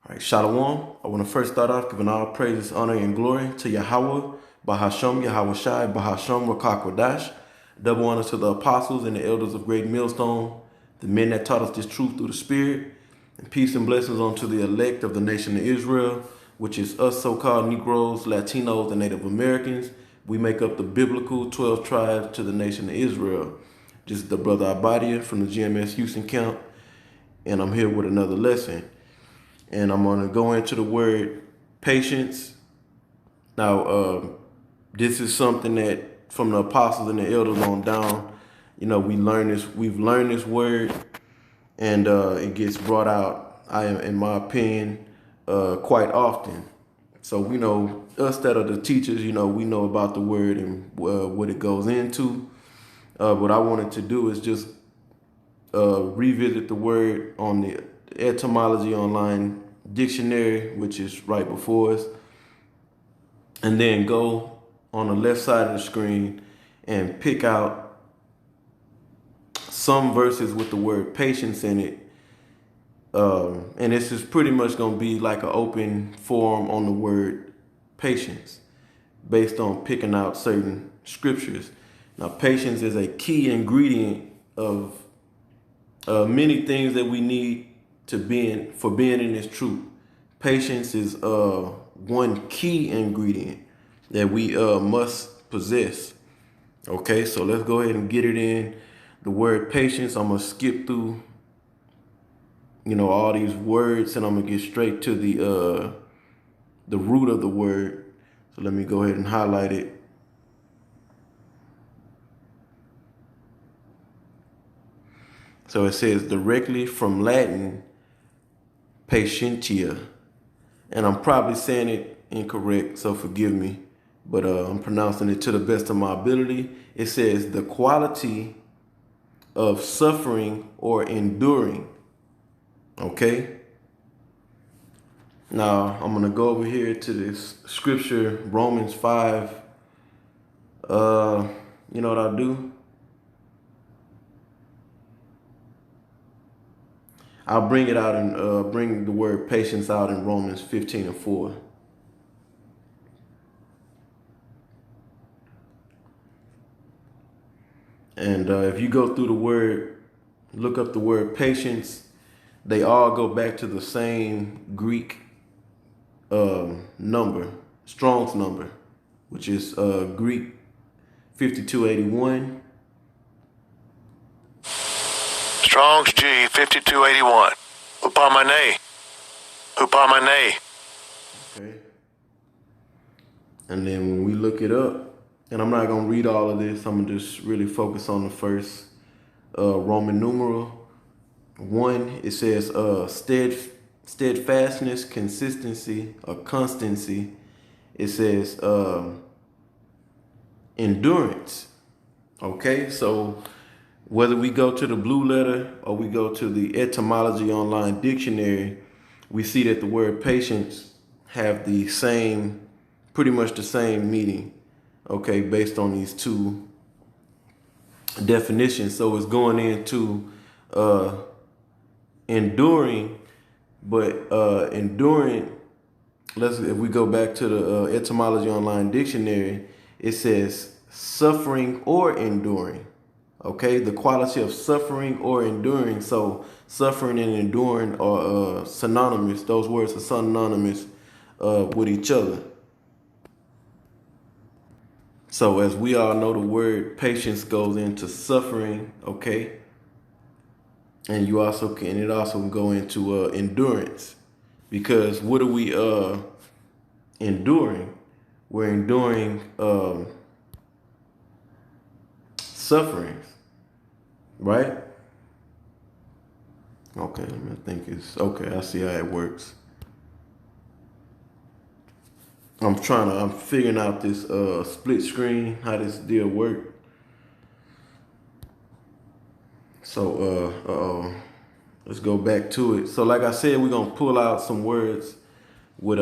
All right, Shalom. I want to first start off giving all praises, honor, and glory to Yahweh, Bahasham, Yahweh Shai, Bahasham, Rakakwadash. Double honor to the apostles and the elders of Great Millstone, the men that taught us this truth through the Spirit, and peace and blessings unto the elect of the nation of Israel, which is us so-called Negroes, Latinos, and Native Americans. We make up the biblical 12 tribes to the nation of Israel. This is the brother Abadia from the GMS Houston camp, and I'm here with another lesson. And I'm going to go into the word patience. Now, this is something that from the apostles and the elders on down, we've learned this word, and it gets brought out, in my opinion, quite often. So we know, us that are the teachers, we know about the word and what it goes into. What I wanted to do is just revisit the word on the etymology online dictionary, which is right before us, and then go on the left side of the screen and pick out some verses with the word patience in it. And this is pretty much going to be like an open forum on the word patience based on picking out certain scriptures. Now, patience is a key ingredient of many things that we need for being in this truth. Patience is one key ingredient that we must possess. Okay, so let's go ahead and get it in. The word patience, I'm gonna skip through all these words, and I'm gonna get straight to the root of the word. So let me go ahead and highlight it. So it says directly from Latin, patientia. And I'm probably saying it incorrect, so forgive me. But I'm pronouncing it to the best of my ability. It says the quality of suffering or enduring. Okay? Now, I'm going to go over here to this scripture, Romans 5. You know what I'll do? I'll bring it out and bring the word patience out in Romans 15:4. And if you go through the word, look up the word patience, they all go back to the same Greek number, Strong's number, which is Greek 5281. Strong's G 5281. Upamane. Okay. And then when we look it up, and I'm not going to read all of this, I'm going to just really focus on the first Roman numeral. 1, it says steadfastness, consistency, or constancy. It says endurance. Okay, so whether we go to the blue letter or we go to the etymology online dictionary, we see that the word patience have the same, pretty much the same meaning, okay, based on these two definitions. So it's going into enduring, but enduring, if we go back to the etymology online dictionary, it says suffering or enduring. Okay, the quality of suffering or enduring. So suffering and enduring are synonymous. Those words are synonymous with each other. So as we all know, the word patience goes into suffering. Okay, and it also can go into endurance, because what are we enduring? We're enduring sufferings. Right? Okay, let me think it's okay. I see how it works. I'm figuring out this split screen, how this deal work. So let's go back to it. So like I said, we're gonna pull out some words with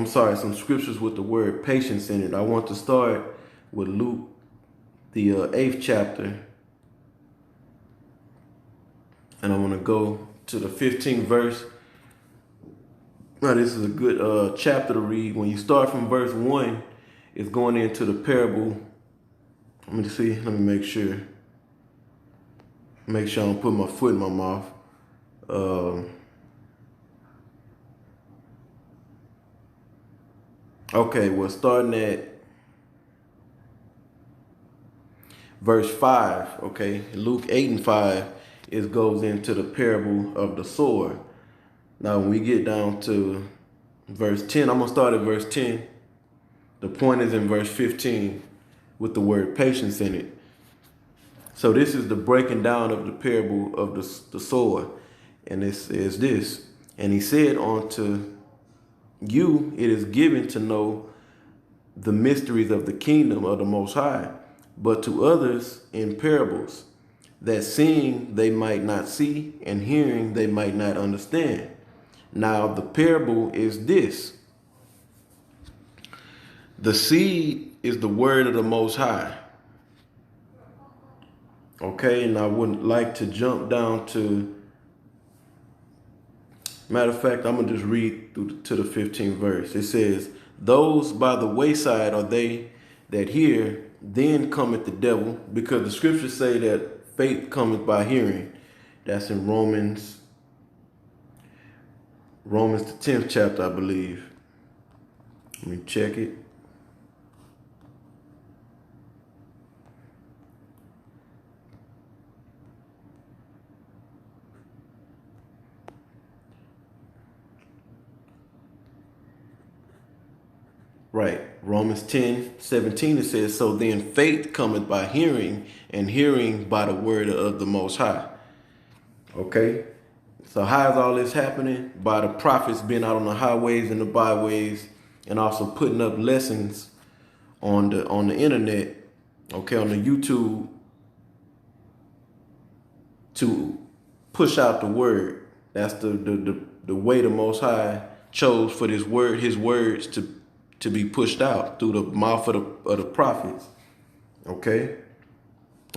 some scriptures with the word patience in it. I want to start with Luke, the 8th chapter. And I'm going to go to the 15th verse. Now, this is a good chapter to read. When you start from verse 1, it's going into the parable. Let me see. Let me make sure. Make sure I don't put my foot in my mouth. Okay, well, starting at verse 5, okay, Luke 8 and 5, it goes into the parable of the sower. Now, when we get down to verse 10, I'm going to start at verse 10. The point is in verse 15 with the word patience in it. So this is the breaking down of the parable of the sower. And it says this, and he said unto you, it is given to know the mysteries of the kingdom of the Most High, but to others in parables, that seeing they might not see, and hearing they might not understand. Now the parable is this. The seed is the word of the Most High. Okay, and I wouldn't like to jump down to, matter of fact, I'm going to just read to the 15th verse. It says, those by the wayside are they that hear, then cometh the devil, because the scriptures say that faith cometh by hearing. That's in Romans the 10th chapter, I believe. Let me check it. Right. Romans 10:17, it says, so then faith cometh by hearing, and hearing by the word of the Most High. Okay. So how is all this happening? By the prophets being out on the highways and the byways, and also putting up lessons on the internet, okay, on the YouTube, to push out the word. That's the way the Most High chose for his words to be pushed out through the mouth of the prophets. Okay.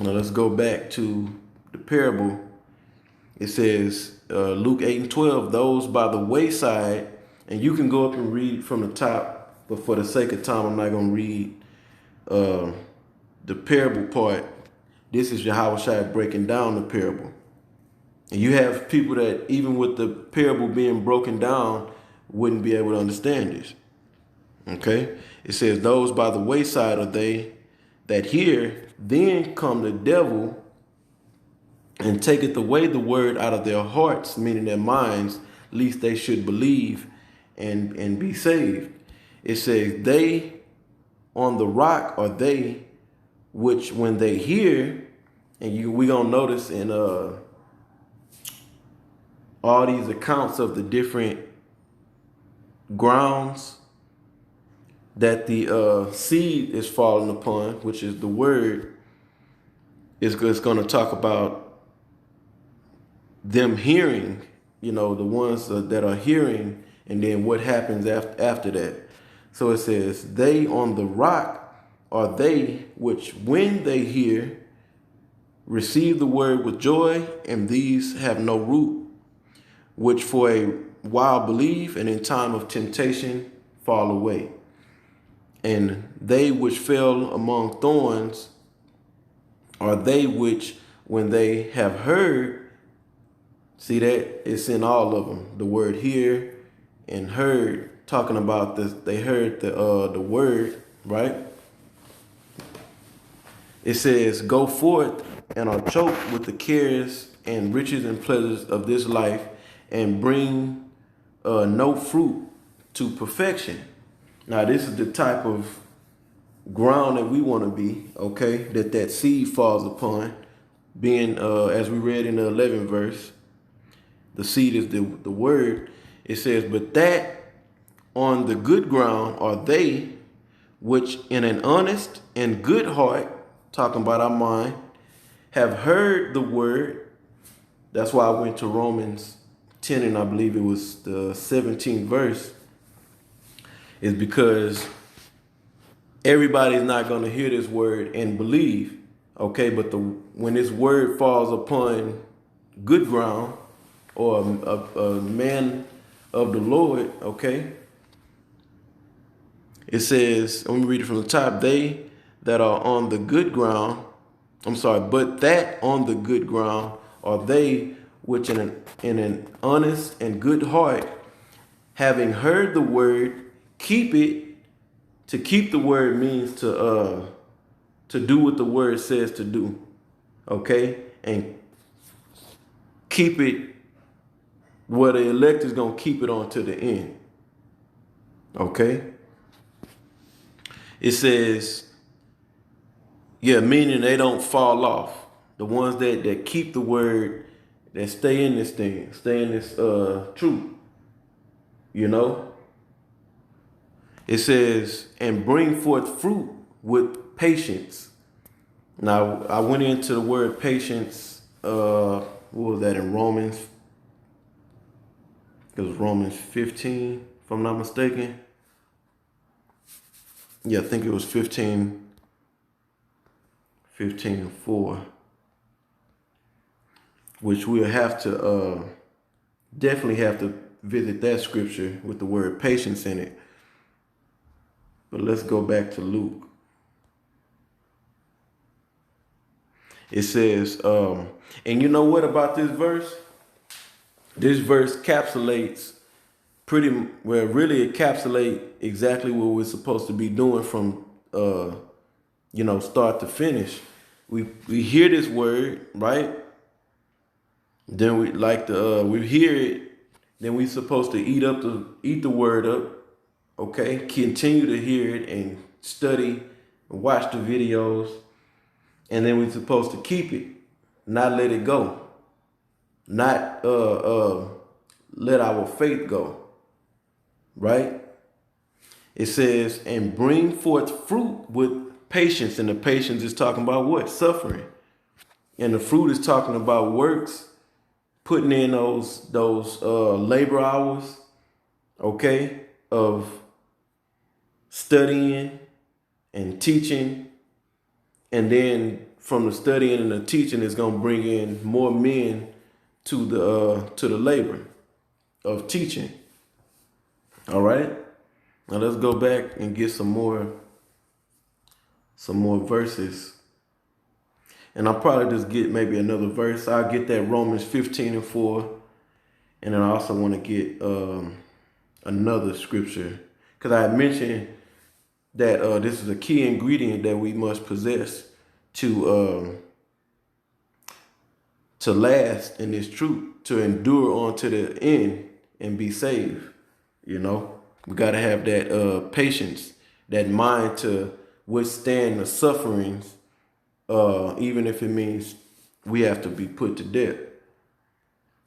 Now let's go back to the parable. It says, Luke 8 and 12, those by the wayside, and you can go up and read from the top, but for the sake of time, I'm not going to read the parable part. This is Yahushua breaking down the parable. And you have people that, even with the parable being broken down, wouldn't be able to understand this. Okay? It says, those by the wayside are they that hear, then come the devil and taketh away the word out of their hearts, meaning their minds, lest they should believe and be saved. It says, they on the rock are they which when they hear, and we gonna notice in all these accounts of the different grounds that the seed is falling upon, which is the word, is going to talk about them hearing, the ones that are hearing, and then what happens after that. So it says, they on the rock are they which when they hear, receive the word with joy, and these have no root, which for a while believe, and in time of temptation fall away. And they which fell among thorns are they which, when they have heard, see that it's in all of them, the word hear and heard, talking about this. They heard the word, right? It says, go forth and are choked with the cares and riches and pleasures of this life, and bring no fruit to perfection. Now, this is the type of ground that we want to be, okay, that seed falls upon, being, as we read in the 11th verse, the seed is the word. It says, but that on the good ground are they which in an honest and good heart, talking about our mind, have heard the word. That's why I went to Romans 10, and I believe it was the 17th verse, is because everybody's not going to hear this word and believe, okay? But when this word falls upon good ground, or a man of the Lord, okay, it says, let me read it from the top. They that are on the good ground, but that on the good ground are they which in an honest and good heart, having heard the word, keep it. To keep the word means to do what the word says to do, okay, and keep it where the elect is gonna keep it on to the end, okay. It says, yeah, meaning they don't fall off. The ones that keep the word, that stay in this thing, stay in this truth, you know. It says, and bring forth fruit with patience. Now I went into the word patience. What was that in Romans? It was Romans 15, if I'm not mistaken. Yeah, I think it was 15 and 4, which we'll have to definitely have to visit that scripture with the word patience in it. But let's go back to Luke. It says, and you know what about this verse? This verse encapsulates really encapsulate exactly what we're supposed to be doing from start to finish. We hear this word, right? Then we hear it, then we supposed to eat the word up, okay? Continue to hear it and study and watch the videos, and then we're supposed to keep it, not let it go, not let our faith go, right? It says, and bring forth fruit with patience, and the patience is talking about what? Suffering. And the fruit is talking about works, putting in those labor hours, okay, of studying and teaching, and then from the studying and the teaching is going to bring in more men to the labor of teaching. All right, now let's go back and get some more verses. And I'll probably just get maybe another verse. I'll get that Romans 15 and 4. And then I also want to get another scripture. Because I had mentioned that this is a key ingredient that we must possess to last in this truth, to endure on to the end and be saved. You know, we got to have that patience, that mind to withstand the sufferings, even if it means we have to be put to death.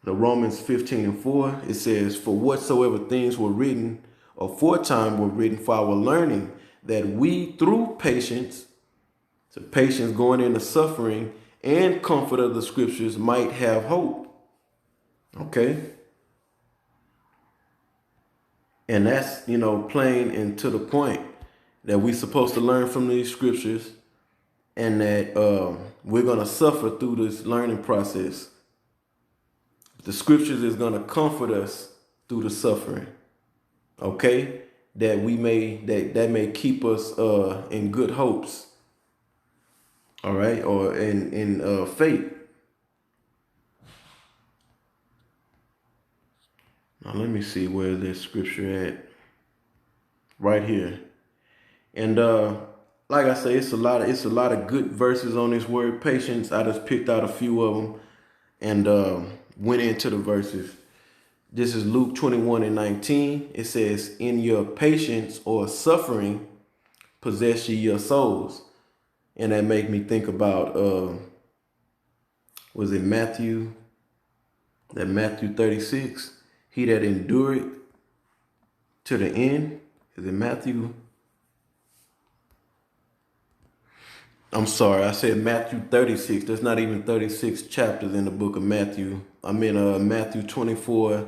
The Romans 15 and 4, it says, for whatsoever things were written aforetime were written for our learning, that we through patience, so patience going into suffering and comfort of the scriptures, might have hope. Okay? And that's, plain and to the point that we're supposed to learn from these scriptures, and that we're going to suffer through this learning process. The scriptures is going to comfort us through the suffering, okay? That may keep us in good hopes, all right, or in faith. Now let me see where this scripture at. Right here, and like I say, it's a lot of good verses on this word patience. I just picked out a few of them and went into the verses. This is Luke 21 and 19. It says, in your patience or suffering, possess ye your souls. And that made me think about, was it Matthew 36? He that endured to the end. Is it Matthew? I'm sorry, I said Matthew 36. There's not even 36 chapters in the book of Matthew. I'm in Matthew 24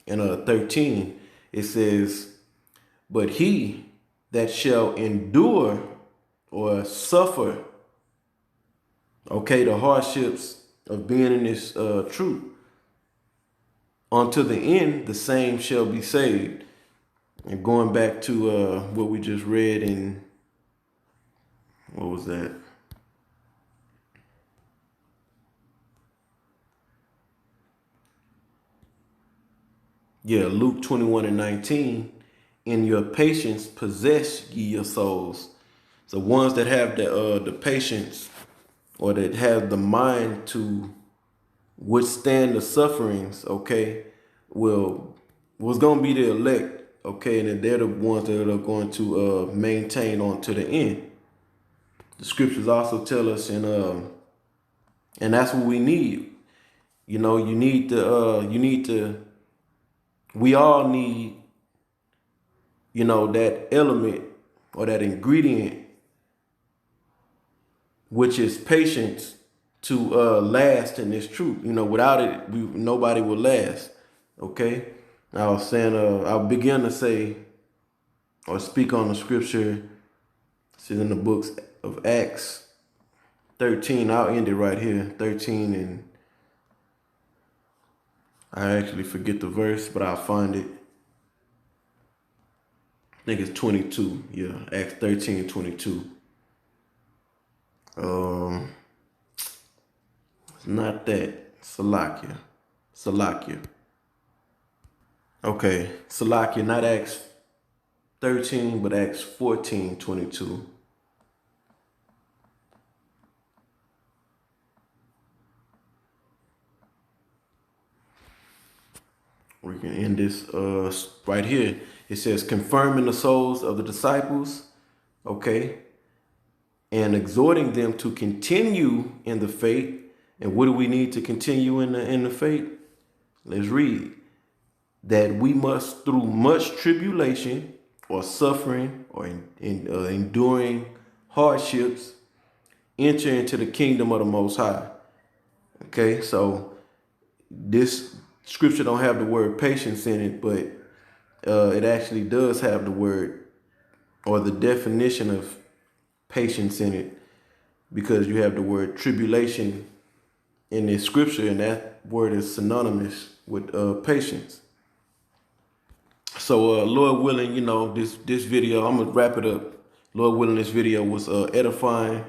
and 13. It says, but he that shall endure or suffer, okay, the hardships of being in this truth, unto the end, the same shall be saved. And going back to what we just read in, what was that? Yeah, Luke 21:19. In your patience possess ye your souls. So ones that have the patience, or that have the mind to withstand the sufferings, okay, was gonna be the elect, okay, and then they're the ones that are going to maintain on to the end. The scriptures also tell us, and that's what we need. We all need, that element or that ingredient, which is patience, to last in this truth. Without it, nobody will last. Okay. I was saying, I'll begin to say or speak on the scripture. This is in the books of Acts 13. I'll end it right here, 13, and I actually forget the verse, but I'll find it. I think it's 22. Yeah, Acts 13:22. It's not that. Salakia. Okay, Salakia, not Acts 13, but Acts 14:22. We can end this right here. It says, confirming the souls of the disciples, okay, and exhorting them to continue in the faith. And what do we need to continue in the faith? Let's read. That we must, through much tribulation or suffering or enduring hardships, enter into the kingdom of the Most High. Okay, so this scripture don't have the word patience in it, but it actually does have the word or the definition of patience in it, because you have the word tribulation in this scripture, and that word is synonymous with patience. So Lord willing, this video, I'm gonna wrap it up. Lord willing, this video was edifying.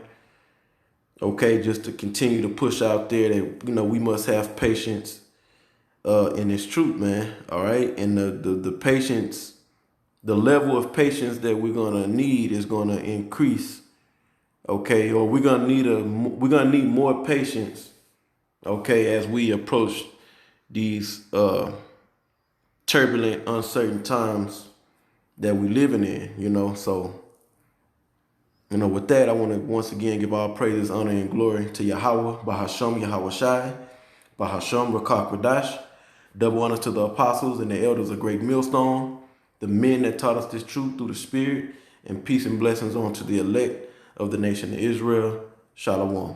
Okay, just to continue to push out there that we must have patience in this truth, man. All right, and the patience, the level of patience that we're gonna need is gonna increase. Okay, or we're gonna need more patience. Okay, as we approach these turbulent, uncertain times that we living in. So, with that, I want to once again give all praises, honor, and glory to Yahweh, Bahasham, Yahweh Shai, Bahasham, Rakak Radash. Double honors to the apostles and the elders of Great Millstone, the men that taught us this truth through the Spirit, and peace and blessings on to the elect of the nation of Israel. Shalom.